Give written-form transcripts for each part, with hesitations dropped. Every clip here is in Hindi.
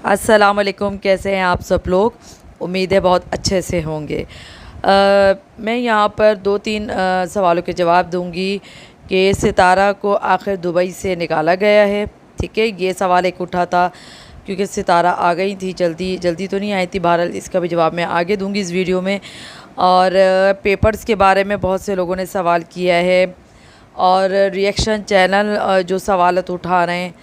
अस्सलाम वालेकुम। कैसे हैं आप सब लोग? उम्मीद है बहुत अच्छे से होंगे। मैं यहाँ पर दो तीन सवालों के जवाब दूँगी कि सितारा को आखिर दुबई से निकाला गया है। ठीक है, ये सवाल एक उठा था क्योंकि सितारा आ गई थी, जल्दी जल्दी तो नहीं आई थी। बहरहाल इसका भी जवाब मैं आगे दूँगी इस वीडियो में। और पेपर्स के बारे में बहुत से लोगों ने सवाल किया है और रिएक्शन चैनल जो सवालत उठा रहे हैं।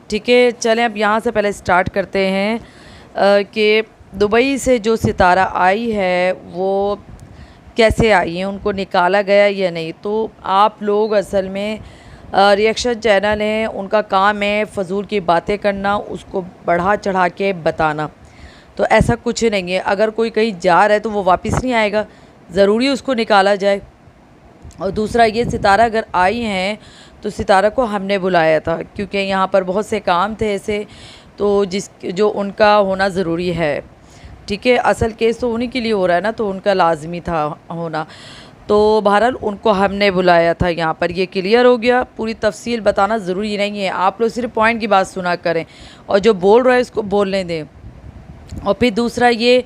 ठीक है, चलें अब यहाँ से पहले स्टार्ट करते हैं कि दुबई से जो सितारा आई है वो कैसे आई है, उनको निकाला गया या नहीं। तो आप लोग असल में रिएक्शन चैनल हैं, उनका काम है फ़जूल की बातें करना, उसको बढ़ा चढ़ा के बताना। तो ऐसा कुछ नहीं है, अगर कोई कहीं जा रहा है तो वो वापस नहीं आएगा, ज़रूरी उसको निकाला जाए। और दूसरा ये, सितारा अगर आई हैं तो सितारा को हमने बुलाया था क्योंकि यहाँ पर बहुत से काम थे ऐसे, तो जो उनका होना ज़रूरी है। ठीक है, असल केस तो उन्हीं के लिए हो रहा है ना, तो उनका लाजमी था होना। तो बहरहाल उनको हमने बुलाया था यहाँ पर, ये क्लियर हो गया। पूरी तफसील बताना ज़रूरी नहीं है, आप लोग सिर्फ पॉइंट की बात सुना करें और जो बोल रहा है उसको बोलने दें। और फिर दूसरा ये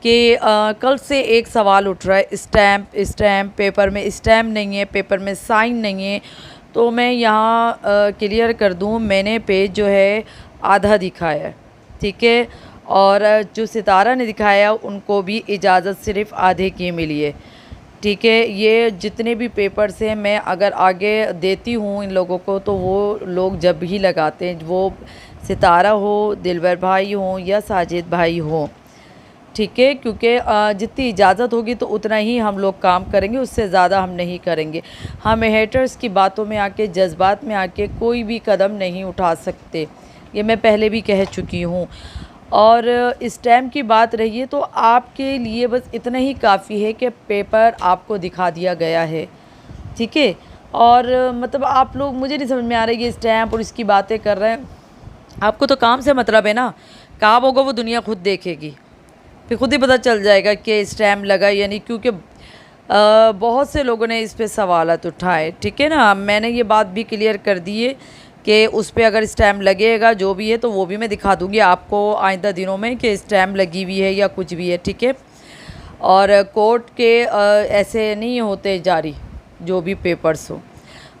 कि कल से एक सवाल उठ रहा है, स्टैम्प पेपर में स्टैम्प नहीं है, पेपर में साइन नहीं है। तो मैं यहाँ क्लियर कर दूँ, मैंने पेज जो है आधा दिखाया है। ठीक है, और जो सितारा ने दिखाया उनको भी इजाज़त सिर्फ़ आधे की मिली है। ठीक है, ये जितने भी पेपर्स हैं मैं अगर आगे देती हूँ इन लोगों को तो वो लोग जब भी लगाते हैं, वो सितारा हो, दिलबर भाई हों या साजिद भाई हों। ठीक है, क्योंकि जितनी इजाज़त होगी तो उतना ही हम लोग काम करेंगे, उससे ज़्यादा हम नहीं करेंगे। हम हेटर्स की बातों में आके, जज्बात में आके कोई भी कदम नहीं उठा सकते, ये मैं पहले भी कह चुकी हूँ। और स्टैम्प की बात रही है तो आपके लिए बस इतना ही काफ़ी है कि पेपर आपको दिखा दिया गया है। ठीक है, और मतलब आप लोग, मुझे नहीं समझ में आ रहा है ये स्टैम्प और इसकी बातें कर रहे हैं। आपको तो काम से मतलब है ना, काम होगा वो दुनिया खुद देखेगी, फिर खुद ही पता चल जाएगा कि स्टैम्प लगा या नहीं, क्योंकि बहुत से लोगों ने इस पे सवालत उठाए। ठीक है ना, मैंने ये बात भी क्लियर कर दी है कि उस पर अगर स्टैम्प लगेगा जो भी है तो वो भी मैं दिखा दूँगी आपको आइंदा दिनों में कि स्टैम्प लगी हुई है या कुछ भी है। ठीक है, और कोर्ट के ऐसे नहीं होते जारी जो भी पेपर्स हो।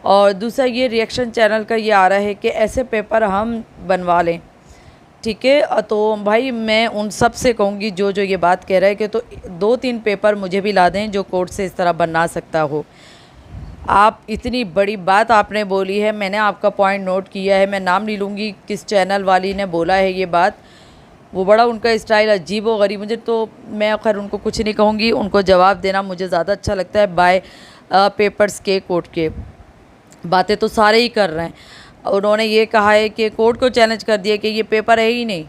और दूसरा ये, रिएक्शन चैनल का ये आ रहा है कि ऐसे पेपर हम बनवा लें। ठीक है, तो भाई मैं उन सब से कहूँगी जो ये बात कह रहा है कि तो 2-3 पेपर मुझे भी ला दें जो कोर्ट से इस तरह बना सकता हो। आप इतनी बड़ी बात आपने बोली है, मैंने आपका पॉइंट नोट किया है, मैं नाम नहीं लूँगी किस चैनल वाली ने बोला है ये बात। वो बड़ा उनका स्टाइल अजीब व गरीब, मुझे तो, मैं खैर उनको कुछ नहीं कहूँगी, उनको जवाब देना मुझे ज़्यादा अच्छा लगता है। बाय पेपर्स के कोर्ट के बातें तो सारे ही कर रहे हैं। उन्होंने ये कहा है कि कोर्ट को चैलेंज कर दिया कि ये पेपर है ही नहीं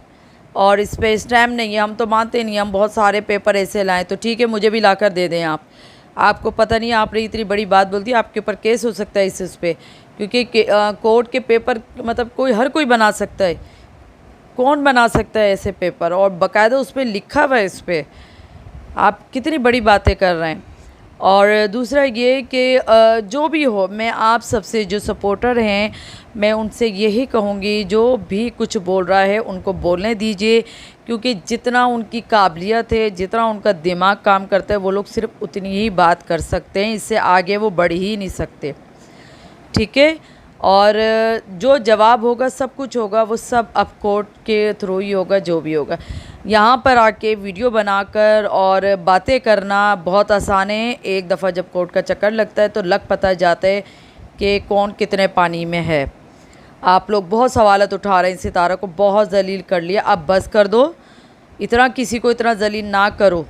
और इस पर स्टैम्प नहीं है, हम तो मानते नहीं, हम बहुत सारे पेपर ऐसे लाएँ। तो ठीक है, मुझे भी ला कर दे दें आप। आपको पता नहीं, आपने इतनी बड़ी बात बोल दी, आपके ऊपर केस हो सकता है इस पर, क्योंकि कोर्ट के पेपर मतलब हर कोई बना सकता है। कौन बना सकता है ऐसे पेपर, और बाकायदा उस पर लिखा हुआ है इस पर। आप कितनी बड़ी बातें कर रहे हैं। और दूसरा ये कि जो भी हो, मैं आप सबसे जो सपोर्टर हैं मैं उनसे यही कहूँगी, जो भी कुछ बोल रहा है उनको बोलने दीजिए, क्योंकि जितना उनकी काबिलियत है, जितना उनका दिमाग काम करता है, वो लोग सिर्फ उतनी ही बात कर सकते हैं, इससे आगे वो बढ़ ही नहीं सकते। ठीक है, और जो जवाब होगा, सब कुछ होगा, वो सब अब कोर्ट के थ्रू ही होगा, जो भी होगा। यहाँ पर आके वीडियो बनाकर और बातें करना बहुत आसान है। एक दफ़ा जब कोर्ट का चक्कर लगता है तो लग पता जाता है कि कौन कितने पानी में है। आप लोग बहुत सवालत उठा रहे हैं, सितारा को बहुत जलील कर लिया, अब बस कर दो, इतना किसी को इतना जलील ना करो।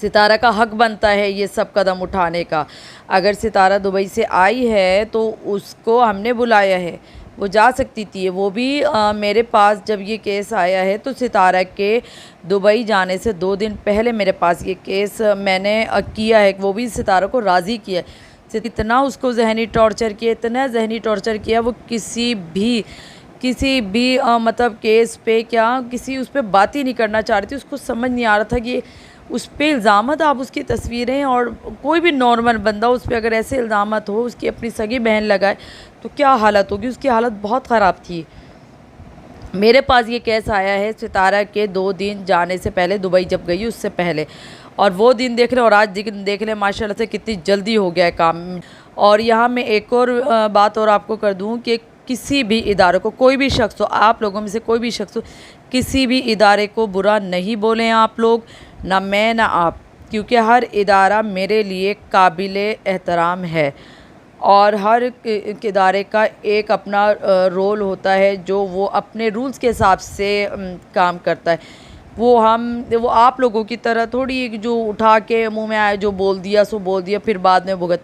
सितारा का हक बनता है ये सब कदम उठाने का। अगर सितारा दुबई से आई है तो उसको हमने बुलाया है, वो जा सकती थी। वो भी मेरे पास जब ये केस आया है तो सितारा के दुबई जाने से 2 दिन पहले मेरे पास ये केस मैंने किया है, वो भी सितारा को राज़ी किया। इतना उसको जहनी टॉर्चर किया, इतना जहनी टॉर्चर किया, वो किसी भी मतलब केस पे क्या किसी उस पर बात ही नहीं करना चाह रही थी। उसको समझ नहीं आ रहा था कि उस पर इल्ज़ामत, आप उसकी तस्वीरें, और कोई भी नॉर्मल बंदा उस पर अगर ऐसे इल्ज़ामत हो, उसकी अपनी सगी बहन लगाए तो क्या हालत होगी। उसकी हालत बहुत ख़राब थी। मेरे पास ये केस आया है सितारा के 2 दिन जाने से पहले, दुबई जब गई उससे पहले, और वो दिन देख लें और आज देख लें माशाल्लाह से कितनी जल्दी हो गया है काम। और यहाँ मैं एक और बात और आपको कर दूँ कि किसी भी इदारे को, कोई भी शख्स हो, आप लोगों में से कोई भी शख्स हो, किसी भी इदारे को बुरा नहीं बोलें आप लोग, ना मैं ना आप, क्योंकि हर इदारा मेरे लिए काबिल एहतराम है और हर इदारे का एक अपना रोल होता है जो वो अपने रूल्स के हिसाब से काम करता है। वो आप लोगों की तरह थोड़ी जो उठा के मुंह में आए जो बोल दिया सो बोल दिया फिर बाद में भुगत।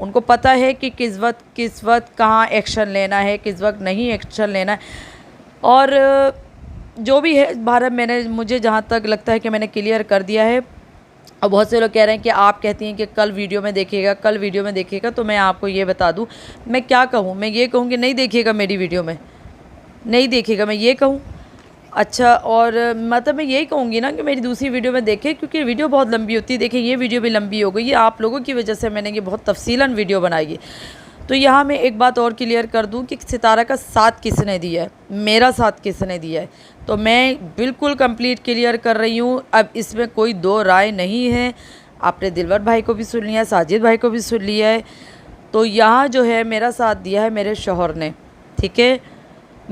उनको पता है कि किस वक्त कहाँ एक्शन लेना है, किस वक्त नहीं एक्शन लेना है। और जो भी है भारत, मुझे जहाँ तक लगता है कि मैंने क्लियर कर दिया है। और बहुत से लोग कह रहे हैं कि आप कहती हैं कि कल वीडियो में देखिएगा, कल वीडियो में देखिएगा, तो मैं आपको ये बता दूं, मैं क्या कहूं, मैं ये कहूं कि नहीं देखिएगा मेरी वीडियो में, नहीं देखिएगा, मैं ये कहूं? अच्छा, और मतलब मैं यही कहूँगी ना कि मेरी दूसरी वीडियो में देखें, क्योंकि वीडियो बहुत लंबी होती है। देखें ये वीडियो भी लंबी हो गई है, आप लोगों की वजह से मैंने ये बहुत तफसीलन वीडियो बनाई है। तो यहाँ मैं एक बात और क्लियर कर दूँ कि सितारा का साथ किसने दिया है, मेरा साथ किसने दिया है, तो मैं बिल्कुल कंप्लीट क्लियर कर रही हूँ। अब इसमें कोई दो राय नहीं है। आपने दिलवर भाई को भी सुन लिया है, साजिद भाई को भी सुन लिया है। तो यहाँ जो है मेरा साथ दिया है मेरे शौहर ने, ठीक है,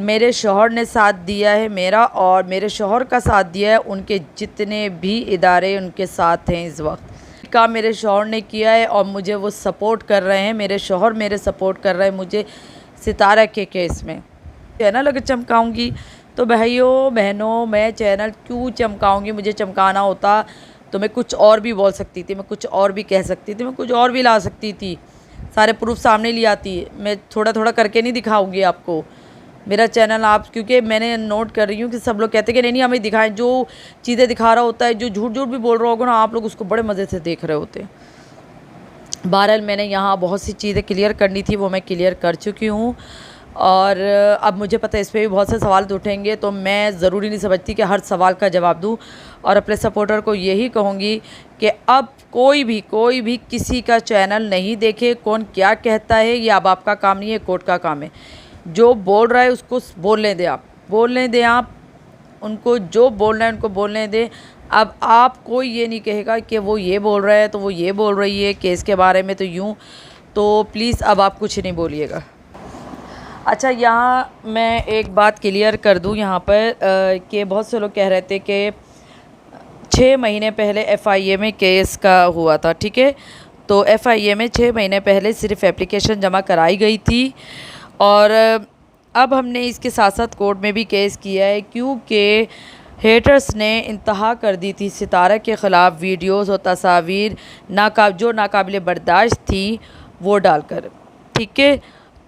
मेरे शौहर ने साथ दिया है मेरा, और मेरे शौहर का साथ दिया है उनके जितने भी इदारे उनके साथ हैं इस वक्त का मेरे शौहर ने किया है, और मुझे वो सपोर्ट कर रहे हैं। मेरे शौहर मेरे सपोर्ट कर रहे हैं मुझे सितारा के केस में। चैनल अगर चमकाऊंगी तो भाइयों बहनों, मैं चैनल क्यों चमकाऊंगी? मुझे चमकाना होता तो मैं कुछ और भी बोल सकती थी, मैं कुछ और भी कह सकती थी, मैं कुछ और भी ला सकती थी, सारे प्रूफ सामने ले आती। मैं थोड़ा थोड़ा करके नहीं दिखाऊंगी आपको मेरा चैनल। आप क्योंकि मैंने नोट कर रही हूँ कि सब लोग कहते हैं कि नहीं हमें दिखाएं, जो चीज़ें दिखा रहा होता है, जो झूठ झूठ भी बोल रहा होगा ना, आप लोग उसको बड़े मज़े से देख रहे होते हैं। बहरहाल मैंने यहाँ बहुत सी चीज़ें क्लियर करनी थी, वो मैं क्लियर कर चुकी हूँ। और अब मुझे पता है इस पर भी बहुत से सवाल उठेंगे, तो मैं ज़रूरी नहीं समझती कि हर सवाल का जवाब दूँ। और अपने सपोर्टर को यही कहूँगी कि अब कोई भी किसी का चैनल नहीं देखे, कौन क्या कहता है ये अब आपका काम नहीं है, कोर्ट का काम है। जो बोल रहा है उसको बोलने दें, आप बोलने दें, आप उनको जो बोलना है उनको बोलने दें। अब आप कोई ये नहीं कहेगा कि वो ये बोल रहा है तो वो ये बोल रही है केस के बारे में, तो यूँ, तो प्लीज़ अब आप कुछ नहीं बोलिएगा। अच्छा, यहाँ मैं एक बात क्लियर कर दूँ यहाँ पर कि बहुत से लोग कह रहे थे कि 6 महीने पहले FIA में केस का हुआ था, ठीक है। तो FIA में 6 महीने पहले सिर्फ एप्लीकेशन जमा कराई गई थी, और अब हमने इसके साथ साथ कोर्ट में भी केस किया है, क्योंकि हेटर्स ने इंतहा कर दी थी सितारा के ख़िलाफ़ वीडियोस और तस्वीर जो नाकाबिल बर्दाश्त थी वो डालकर, ठीक है।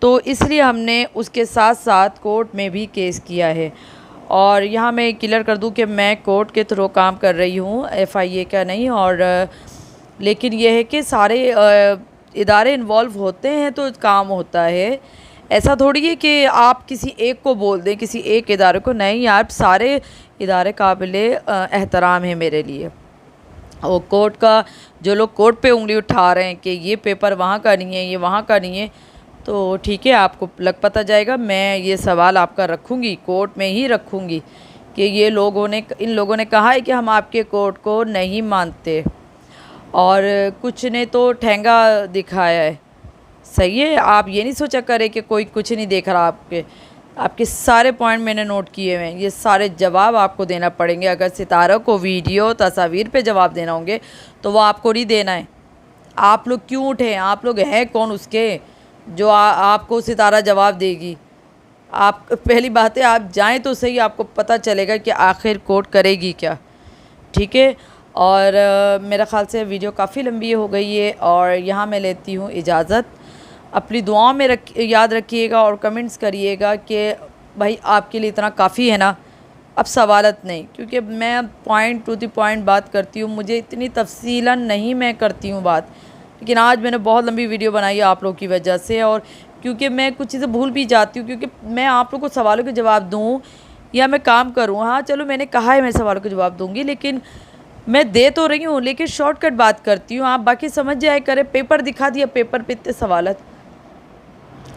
तो इसलिए हमने उसके साथ साथ कोर्ट में भी केस किया है। और यहाँ मैं क्लियर कर दूँ कि मैं कोर्ट के थ्रू काम कर रही हूँ, FIA का नहीं। और लेकिन यह है कि सारे इदारे इन्वॉल्व होते हैं तो काम होता है। ऐसा थोड़ी है कि आप किसी एक को बोल दें, किसी एक इदारे को, नहीं, आप सारे इदारे काबिले एहतराम है मेरे लिए। और कोर्ट का जो लोग कोर्ट पे उंगली उठा रहे हैं कि ये पेपर वहाँ का नहीं है, ये वहाँ का नहीं है, तो ठीक है, आपको लग पता जाएगा। मैं ये सवाल आपका रखूँगी, कोर्ट में ही रखूँगी कि इन लोगों ने कहा है कि हम आपके कोर्ट को नहीं मानते, और कुछ ने तो ठेंगा दिखाया है। सही है, आप ये नहीं सोचा करें कि कोई कुछ नहीं देख रहा। आपके सारे पॉइंट मैंने नोट किए हुए हैं, ये सारे जवाब आपको देना पड़ेंगे। अगर सितारा को वीडियो तस्वीर पे जवाब देना होंगे तो वो आपको नहीं देना है। आप लोग क्यों उठे? आप लोग हैं कौन उसके जो आपको सितारा जवाब देगी? आप पहली बात है, आप जाएं तो सही, आपको पता चलेगा कि आखिर कोर्ट करेगी क्या, ठीक है। और मेरा ख़्याल से वीडियो काफ़ी लंबी हो गई है, और यहाँ मैं लेती हूँ इजाज़त। अपनी दुआओं में याद रखिएगा और कमेंट्स करिएगा कि भाई आपके लिए इतना काफ़ी है ना, अब सवालत नहीं, क्योंकि मैं पॉइंट टू द पॉइंट बात करती हूँ, मुझे इतनी तफसीलन नहीं मैं करती हूँ बात। लेकिन आज मैंने बहुत लंबी वीडियो बनाई है आप लोगों की वजह से, और क्योंकि मैं कुछ चीज़ें भूल भी जाती हूँ, क्योंकि मैं आप लोगों को सवालों के जवाब दूँ या मैं काम करूँ, हाँ चलो मैंने कहा है मैं सवालों के जवाब दूँगी, लेकिन मैं दे तो रही हूँ, लेकिन शॉर्टकट बात करती हूँ। आप बाकी समझ जाए करें, पेपर दिखा दिया, पेपर पे इतने सवालत,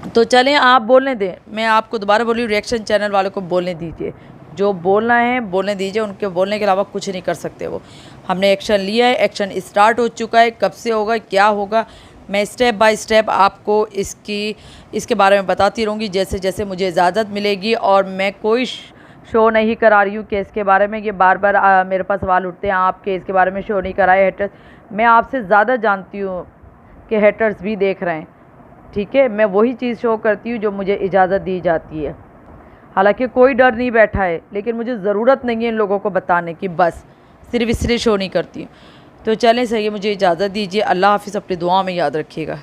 तो चलें, आप बोलने दें, मैं आपको दोबारा बोली, रिएक्शन चैनल वालों को बोलने दीजिए, जो बोलना है बोलने दीजिए, उनके बोलने के अलावा कुछ नहीं कर सकते वो। हमने एक्शन लिया है, एक्शन स्टार्ट हो चुका है, कब से होगा क्या होगा मैं स्टेप बाय स्टेप आपको इसके बारे में बताती रहूँगी जैसे जैसे मुझे इजाज़त मिलेगी। और मैं कोई शो नहीं करा रही हूँ केस के बारे में, ये बार बार मेरे पास सवाल उठते हैं आप केस के बारे में शो नहीं कराए हेटर्स। मैं आपसे ज़्यादा जानती हूँ कि हेटर्स भी देख रहे हैं, ठीक है। मैं वही चीज़ शो करती हूँ जो मुझे इजाज़त दी जाती है। हालांकि कोई डर नहीं बैठा है, लेकिन मुझे ज़रूरत नहीं है इन लोगों को बताने की, बस सिर्फ इसलिए शो नहीं करती हूँ। तो चलें सही है, मुझे इजाज़त दीजिए। अल्लाह हाफ़िज़, अपनी दुआ में याद रखिएगा।